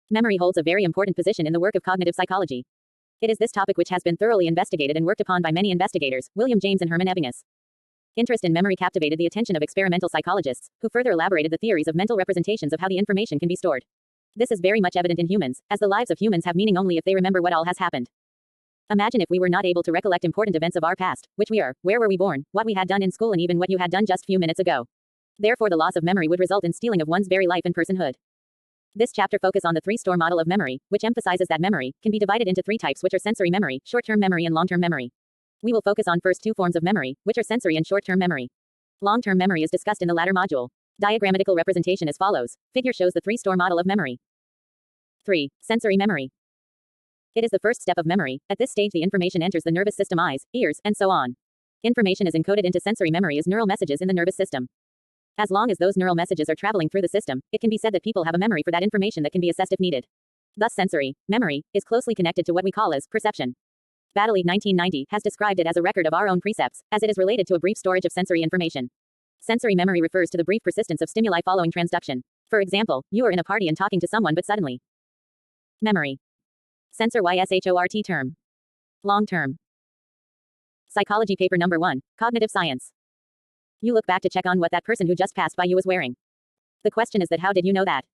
Memory holds a very important position in the work of cognitive psychology. It is this topic which has been thoroughly investigated and worked upon by many investigators, William James and Hermann Ebbingus. Interest in memory captivated the attention of experimental psychologists, who further elaborated the theories of mental representations of how the information can be stored. This is very much evident in humans, as the lives of humans have meaning only if they remember what all has happened. Imagine if we were not able to recollect important events of our past, which we are, where were we born, what we had done in school and even what you had done just few minutes ago. Therefore the loss of memory would result in stealing of one's very life and personhood. This chapter focuses on the three-store model of memory, which emphasizes that memory can be divided into three types, which are sensory memory, short-term memory and long-term memory. We will focus on first two forms of memory, which are sensory and short-term memory. Long-term memory is discussed in the latter module. Diagrammatical representation as follows. Figure shows the three-store model of memory. 3. Sensory memory. It is the first step of memory. At this stage the information enters the nervous system, eyes, ears, and so on. Information is encoded into sensory memory as neural messages in the nervous system. As long as those neural messages are traveling through the system, it can be said that people have a memory for that information that can be assessed if needed. Thus sensory memory is closely connected to what we call as perception. Baddeley 1990 has described it as a record of our own precepts, as it is related to a brief storage of sensory information. Sensory memory refers to the brief persistence of stimuli following transduction. For example, you are in a party and talking to someone but suddenly. Memory. Sensor YSHORT term. Long term. Psychology paper number 1, Cognitive Science. You look back to check on what that person who just passed by you was wearing. The question is that how did you know that?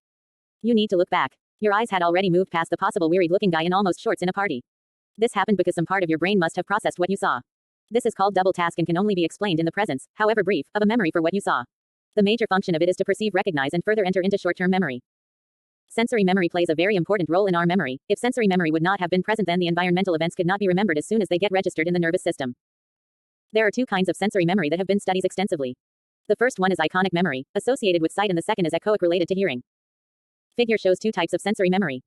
You need to look back. Your eyes had already moved past the possible wearied-looking guy in almost shorts in a party. This happened because some part of your brain must have processed what you saw. This is called double task and can only be explained in the presence, however brief, of a memory for what you saw. The major function of it is to perceive, recognize, and further enter into short-term memory. Sensory memory plays a very important role in our memory. If sensory memory would not have been present, then the environmental events could not be remembered as soon as they get registered in the nervous system. There are two kinds of sensory memory that have been studied extensively. The first one is iconic memory, associated with sight, and the second is echoic, related to hearing. Figure shows two types of sensory memory.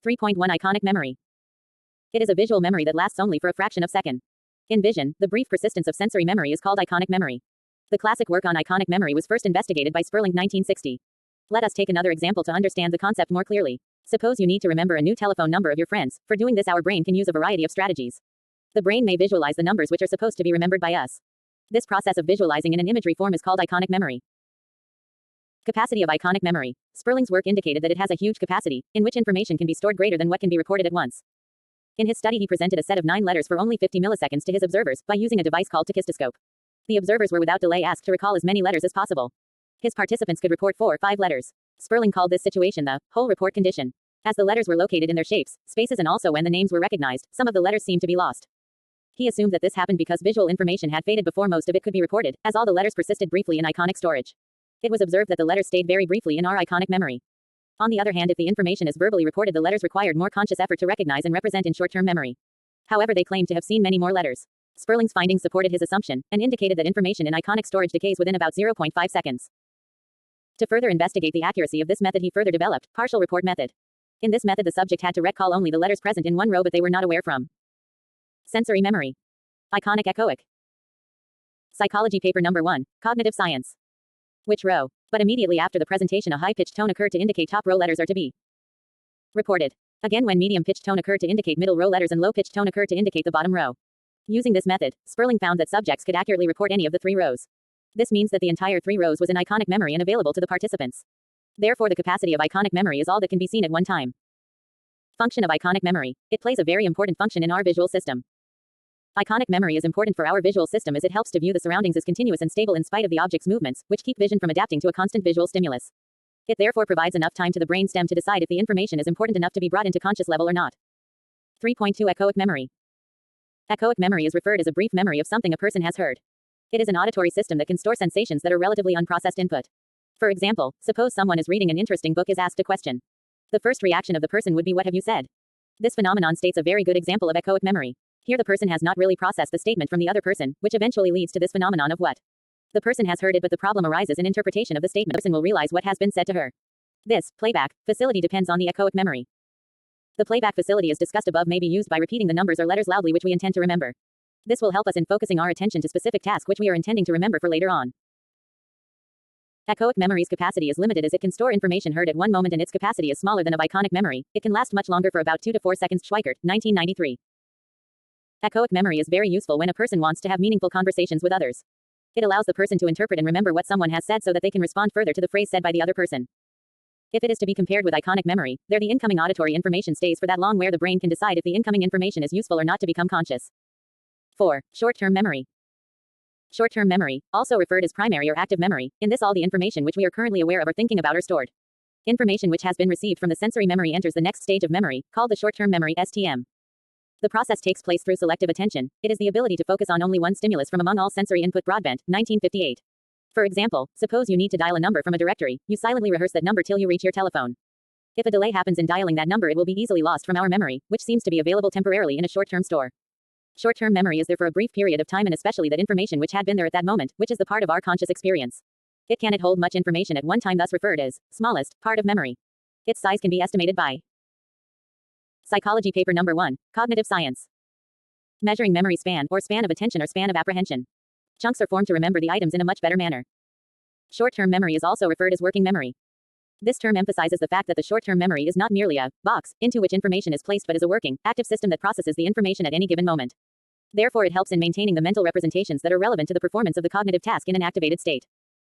3.1 Iconic memory. It is a visual memory that lasts only for a fraction of a second. In vision, the brief persistence of sensory memory is called iconic memory. The classic work on iconic memory was first investigated by Sperling 1960. Let us take another example to understand the concept more clearly. Suppose you need to remember a new telephone number of your friends. For doing this, our brain can use a variety of strategies. The brain may visualize the numbers which are supposed to be remembered by us. This process of visualizing in an imagery form is called iconic memory. Capacity of iconic memory. Sperling's work indicated that it has a huge capacity, in which information can be stored greater than what can be reported at once. In his study, he presented a set of 9 letters for only 50 milliseconds to his observers by using a device called tachistoscope. The observers were without delay asked to recall as many letters as possible. His participants could report 4 or 5 letters. Sperling called this situation the whole report condition. As the letters were located in their shapes, spaces, and also when the names were recognized, some of the letters seemed to be lost. He assumed that this happened because visual information had faded before most of it could be reported, as all the letters persisted briefly in iconic storage. It was observed that the letters stayed very briefly in our iconic memory. On the other hand, if the information is verbally reported, the letters required more conscious effort to recognize and represent in short-term memory. However, they claimed to have seen many more letters. Sperling's findings supported his assumption, and indicated that information in iconic storage decays within about 0.5 seconds. To further investigate the accuracy of this method, he further developed partial report method. In this method, the subject had to recall only the letters present in one row but they were not aware from. Sensory memory. Iconic echoic. Psychology paper number 1, Cognitive Science. Which row? But immediately after the presentation, a high-pitched tone occurred to indicate top row letters are to be reported. Again, when medium-pitched tone occurred to indicate middle row letters and low-pitched tone occurred to indicate the bottom row. Using this method, Sperling found that subjects could accurately report any of the 3 rows. This means that the entire 3 rows was in iconic memory and available to the participants. Therefore, the capacity of iconic memory is all that can be seen at one time. Function of iconic memory. It plays a very important function in our visual system. Iconic memory is important for our visual system as it helps to view the surroundings as continuous and stable in spite of the object's movements, which keep vision from adapting to a constant visual stimulus. It therefore provides enough time to the brainstem to decide if the information is important enough to be brought into conscious level or not. 3.2 Echoic memory. Echoic memory is referred as a brief memory of something a person has heard. It is an auditory system that can store sensations that are relatively unprocessed input. For example, suppose someone is reading an interesting book, is asked a question. The first reaction of the person would be, "What have you said?" This phenomenon states a very good example of echoic memory. Here the person has not really processed the statement from the other person, which eventually leads to this phenomenon of what? The person has heard it, but the problem arises in interpretation of the statement. The person will realize what has been said to her. This playback facility depends on the echoic memory. The playback facility as discussed above may be used by repeating the numbers or letters loudly which we intend to remember. This will help us in focusing our attention to specific task which we are intending to remember for later on. Echoic memory's capacity is limited as it can store information heard at one moment and its capacity is smaller than of iconic memory. It can last much longer for about 2 to 4 seconds. Schweikart, 1993. Echoic memory is very useful when a person wants to have meaningful conversations with others. It allows the person to interpret and remember what someone has said so that they can respond further to the phrase said by the other person. If it is to be compared with iconic memory, there the incoming auditory information stays for that long where the brain can decide if the incoming information is useful or not to become conscious. 4. Short-term memory. Short-term memory, also referred as primary or active memory, in this all the information which we are currently aware of or thinking about are stored. Information which has been received from the sensory memory enters the next stage of memory, called the short-term memory (STM). The process takes place through selective attention. It is the ability to focus on only one stimulus from among all sensory input. Broadbent, 1958. For example, suppose you need to dial a number from a directory, you silently rehearse that number till you reach your telephone. If a delay happens in dialing that number, it will be easily lost from our memory, which seems to be available temporarily in a short-term store. Short-term memory is there for a brief period of time and especially that information which had been there at that moment, which is the part of our conscious experience. It cannot hold much information at one time, thus referred as smallest part of memory. Its size can be estimated by Psychology paper number 1, Cognitive Science. Measuring memory span, or span of attention or span of apprehension. Chunks are formed to remember the items in a much better manner. Short-term memory is also referred as working memory. This term emphasizes the fact that the short-term memory is not merely a box into which information is placed but is a working, active system that processes the information at any given moment. Therefore, it helps in maintaining the mental representations that are relevant to the performance of the cognitive task in an activated state.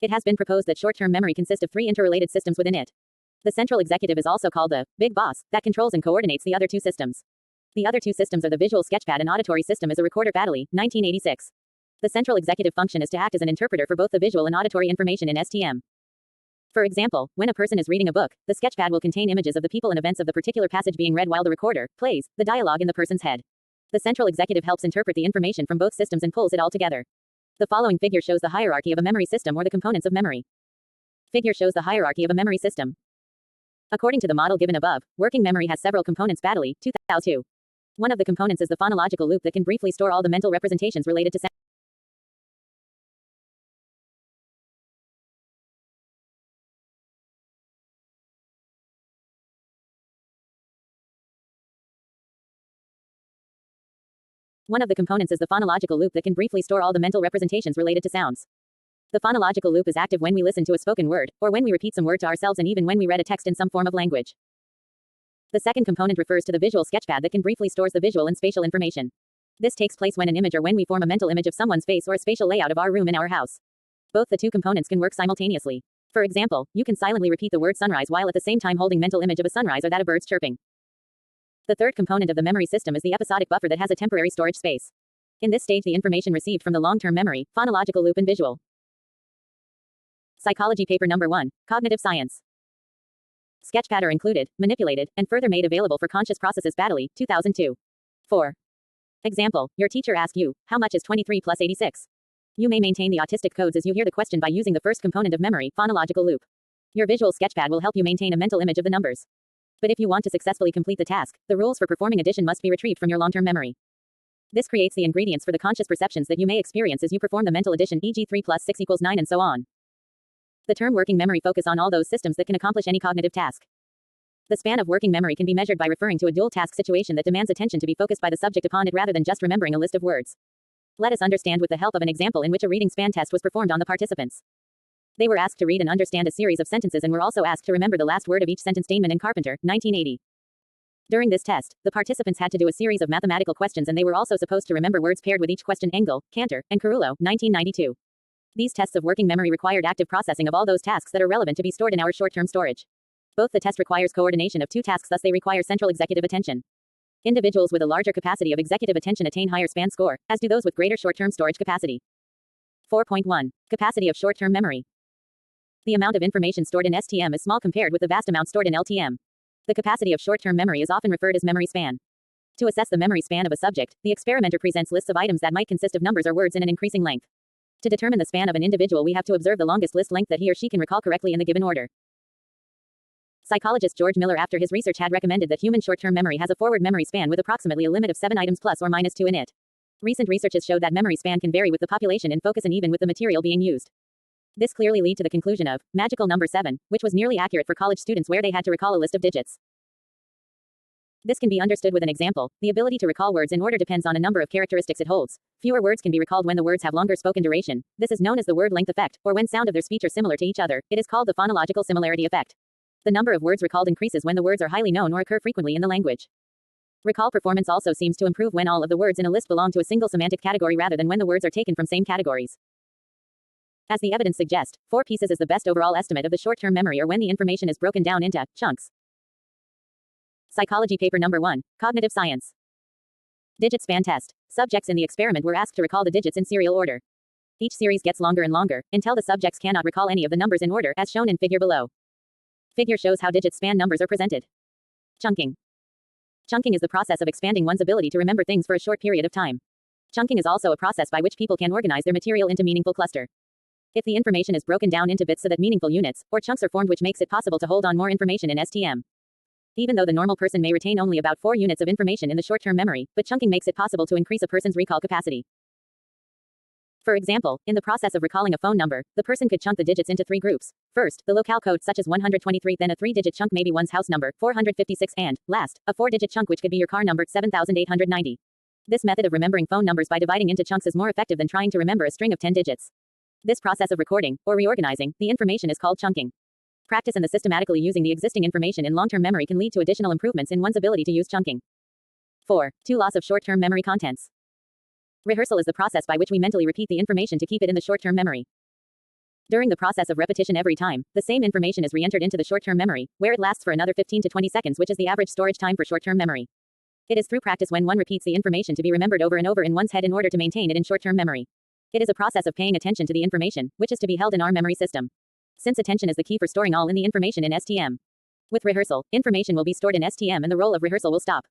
It has been proposed that short-term memory consists of 3 interrelated systems within it. The central executive is also called the big boss, that controls and coordinates the other 2 systems. The other 2 systems are the visual sketchpad and auditory system as a recorder. Baddeley, 1986. The central executive function is to act as an interpreter for both the visual and auditory information in STM. For example, when a person is reading a book, the sketchpad will contain images of the people and events of the particular passage being read while the recorder plays the dialogue in the person's head. The central executive helps interpret the information from both systems and pulls it all together. The following figure shows the hierarchy of a memory system or the components of memory. Figure shows the hierarchy of a memory system. According to the model given above, working memory has several components. Baddeley, 2002. One of the components is the phonological loop that can briefly store all the mental representations related to sound. One of the components is the phonological loop that can briefly store all the mental representations related to sounds. The phonological loop is active when we listen to a spoken word, or when we repeat some word to ourselves, and even when we read a text in some form of language. The second component refers to the visual sketchpad that can briefly stores the visual and spatial information. This takes place when an image or when we form a mental image of someone's face or a spatial layout of our room in our house. Both the 2 components can work simultaneously. For example, you can silently repeat the word sunrise while at the same time holding mental image of a sunrise or that of birds chirping. The third component of the memory system is the episodic buffer that has a temporary storage space. In this stage, the information received from the long-term memory, phonological loop and visual. Psychology paper number 1, Cognitive Science. Sketchpad are included, manipulated, and further made available for conscious processes. Baddeley, 2002. 4. Example, your teacher asked you, how much is 23 plus 86? You may maintain the autistic codes as you hear the question by using the first component of memory, phonological loop. Your visual sketchpad will help you maintain a mental image of the numbers. But if you want to successfully complete the task, the rules for performing addition must be retrieved from your long-term memory. This creates the ingredients for the conscious perceptions that you may experience as you perform the mental addition, e.g. 3 plus 6 equals 9 and so on. The term working memory focus on all those systems that can accomplish any cognitive task. The span of working memory can be measured by referring to a dual task situation that demands attention to be focused by the subject upon it rather than just remembering a list of words. Let us understand with the help of an example in which a reading span test was performed on the participants. They were asked to read and understand a series of sentences and were also asked to remember the last word of each sentence. Steinman and Carpenter, 1980. During this test, the participants had to do a series of mathematical questions and they were also supposed to remember words paired with each question. Engel, Cantor, and Carullo, 1992. These tests of working memory required active processing of all those tasks that are relevant to be stored in our short-term storage. Both the test requires coordination of 2 tasks, thus they require central executive attention. Individuals with a larger capacity of executive attention attain higher span score, as do those with greater short-term storage capacity. 4.1. Capacity of short-term memory. The amount of information stored in STM is small compared with the vast amount stored in LTM. The capacity of short-term memory is often referred as memory span. To assess the memory span of a subject, the experimenter presents lists of items that might consist of numbers or words in an increasing length. To determine the span of an individual, we have to observe the longest list length that he or she can recall correctly in the given order. Psychologist George Miller, after his research, had recommended that human short-term memory has a forward memory span with approximately a limit of 7 items plus or minus 2 in it. Recent researches show that memory span can vary with the population in focus and even with the material being used. This clearly led to the conclusion of magical number 7, which was nearly accurate for college students where they had to recall a list of digits. This can be understood with an example. The ability to recall words in order depends on a number of characteristics it holds. Fewer words can be recalled when the words have longer spoken duration. This is known as the word length effect, or when sound of their speech are similar to each other, it is called the phonological similarity effect. The number of words recalled increases when the words are highly known or occur frequently in the language. Recall performance also seems to improve when all of the words in a list belong to a single semantic category rather than when the words are taken from same categories. As the evidence suggests, 4 pieces is the best overall estimate of the short-term memory or when the information is broken down into chunks. Psychology paper number 1, Cognitive Science. Digit span test. Subjects in the experiment were asked to recall the digits in serial order. Each series gets longer and longer, until the subjects cannot recall any of the numbers in order, as shown in figure below. Figure shows how digit span numbers are presented. Chunking. Chunking is the process of expanding one's ability to remember things for a short period of time. Chunking is also a process by which people can organize their material into meaningful cluster. If the information is broken down into bits so that meaningful units, or chunks are formed, which makes it possible to hold on more information in STM. Even though the normal person may retain only about 4 units of information in the short-term memory, but chunking makes it possible to increase a person's recall capacity. For example, in the process of recalling a phone number, the person could chunk the digits into 3 groups. First, the locale code such as 123, then a 3-digit chunk, maybe one's house number, 456, and, last, a 4-digit chunk which could be your car number, 7890. This method of remembering phone numbers by dividing into chunks is more effective than trying to remember a string of 10 digits. This process of recording, or reorganizing, the information is called chunking. Practice and the systematically using the existing information in long-term memory can lead to additional improvements in one's ability to use chunking. 4. Loss of short-term memory contents. Rehearsal is the process by which we mentally repeat the information to keep it in the short-term memory. During the process of repetition every time, the same information is re-entered into the short-term memory, where it lasts for another 15 to 20 seconds, which is the average storage time for short-term memory. It is through practice when one repeats the information to be remembered over and over in one's head in order to maintain it in short-term memory. It is a process of paying attention to the information, which is to be held in our memory system. Since attention is the key for storing all in the information in STM. With rehearsal, information will be stored in STM and the role of rehearsal will stop.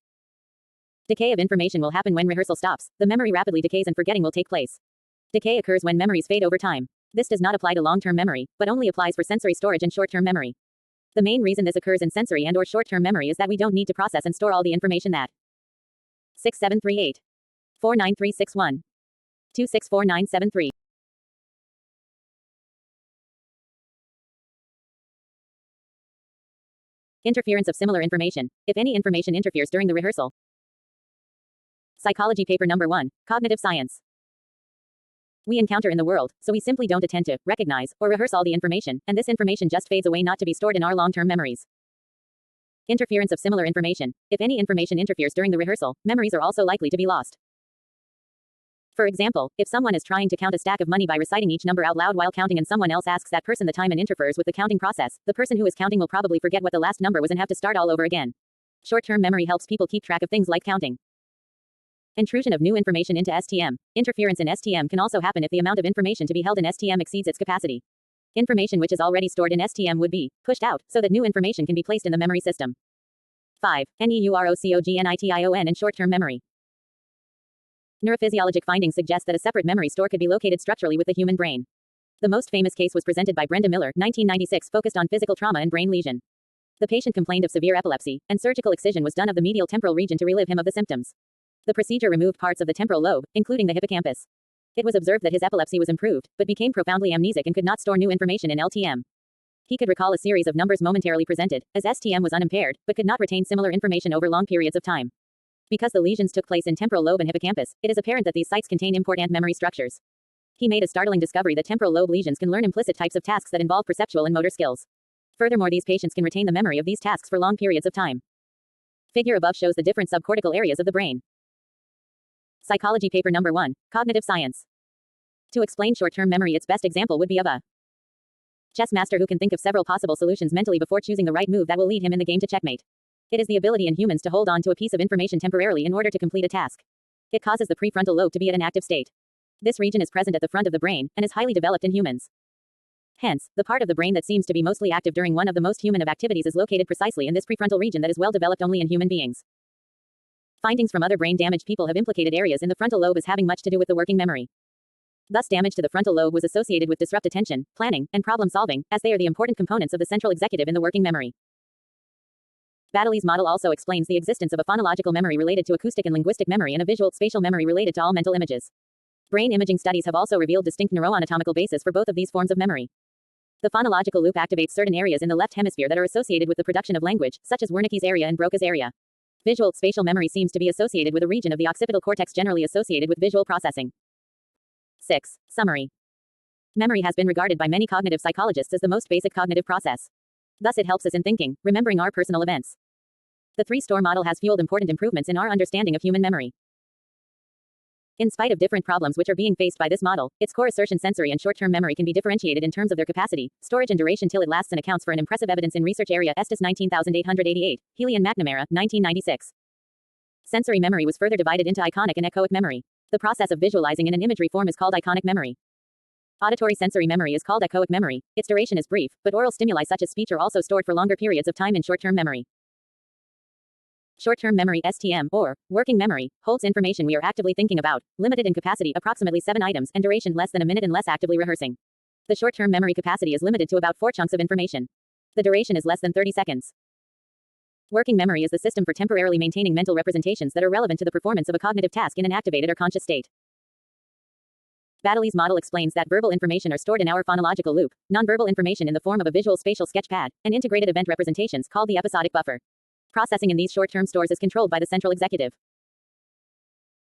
Decay of information will happen when rehearsal stops. The memory rapidly decays and forgetting will take place. Decay occurs when memories fade over time. This does not apply to long-term memory, but only applies for sensory storage and short-term memory. The main reason this occurs in sensory and/or short-term memory is that we don't need to process and store all the information that 6738 49361 264973. Interference of similar information. If any information interferes during the rehearsal. Psychology paper number 1, Cognitive Science. We encounter in the world, so we simply don't attend to, recognize, or rehearse all the information, and this information just fades away not to be stored in our long-term memories. Interference of similar information. If any information interferes during the rehearsal, memories are also likely to be lost. For example, if someone is trying to count a stack of money by reciting each number out loud while counting and someone else asks that person the time and interferes with the counting process, the person who is counting will probably forget what the last number was and have to start all over again. Short-term memory helps people keep track of things like counting. Intrusion of new information into STM. Interference in STM can also happen if the amount of information to be held in STM exceeds its capacity. Information which is already stored in STM would be pushed out, so that new information can be placed in the memory system. 5. Neurocognition and short-term memory. Neurophysiologic findings suggest that a separate memory store could be located structurally with the human brain. The most famous case was presented by Brenda Miller, 1996, focused on physical trauma and brain lesion. The patient complained of severe epilepsy, and surgical excision was done of the medial temporal region to relieve him of the symptoms. The procedure removed parts of the temporal lobe, including the hippocampus. It was observed that his epilepsy was improved, but became profoundly amnesic and could not store new information in LTM. He could recall a series of numbers momentarily presented, as STM was unimpaired, but could not retain similar information over long periods of time. Because the lesions took place in temporal lobe and hippocampus, it is apparent that these sites contain important memory structures. He made a startling discovery that temporal lobe lesions can learn implicit types of tasks that involve perceptual and motor skills. Furthermore, these patients can retain the memory of these tasks for long periods of time. Figure above shows the different subcortical areas of the brain. Psychology paper number 1, Cognitive Science. To explain short-term memory, its best example would be of a chess master who can think of several possible solutions mentally before choosing the right move that will lead him in the game to checkmate. It is the ability in humans to hold on to a piece of information temporarily in order to complete a task. It causes the prefrontal lobe to be at an active state. This region is present at the front of the brain, and is highly developed in humans. Hence, the part of the brain that seems to be mostly active during one of the most human of activities is located precisely in this prefrontal region that is well developed only in human beings. Findings from other brain-damaged people have implicated areas in the frontal lobe as having much to do with the working memory. Thus, damage to the frontal lobe was associated with disrupt attention, planning, and problem-solving, as they are the important components of the central executive in the working memory. Baddeley's model also explains the existence of a phonological memory related to acoustic and linguistic memory and a visual spatial memory related to all mental images. Brain imaging studies have also revealed distinct neuroanatomical bases for both of these forms of memory. The phonological loop activates certain areas in the left hemisphere that are associated with the production of language, such as Wernicke's area and Broca's area. Visual spatial memory seems to be associated with a region of the occipital cortex generally associated with visual processing. 6. Summary. Memory has been regarded by many cognitive psychologists as the most basic cognitive process. Thus it helps us in thinking, remembering our personal events. The three-store model has fueled important improvements in our understanding of human memory. In spite of different problems which are being faced by this model, its core assertion sensory and short-term memory can be differentiated in terms of their capacity, storage and duration till it lasts and accounts for an impressive evidence in research area Estes 19888, Healy and McNamara, 1996. Sensory memory was further divided into iconic and echoic memory. The process of visualizing in an imagery form is called iconic memory. Auditory sensory memory is called echoic memory. Its duration is brief, but oral stimuli such as speech are also stored for longer periods of time in short-term memory. Short-term memory (STM) or working memory holds information we are actively thinking about, limited in capacity approximately 7 items and duration less than a minute and less actively rehearsing. The short-term memory capacity is limited to about 4 chunks of information. The duration is less than 30 seconds. Working memory is the system for temporarily maintaining mental representations that are relevant to the performance of a cognitive task in an activated or conscious state. Baddeley's model explains that verbal information are stored in our phonological loop, nonverbal information in the form of a visual spatial sketch pad, and integrated event representations called the episodic buffer. Processing in these short-term stores is controlled by the central executive.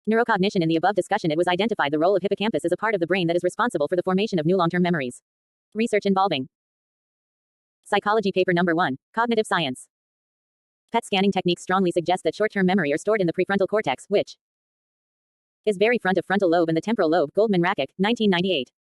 Neurocognition. In the above discussion, it was identified the role of hippocampus as a part of the brain that is responsible for the formation of new long-term memories. Research involving Psychology paper number 1, Cognitive Science. PET scanning techniques strongly suggest that short-term memory are stored in the prefrontal cortex, which is very front of frontal lobe and the temporal lobe. Goldman Rakic, 1998.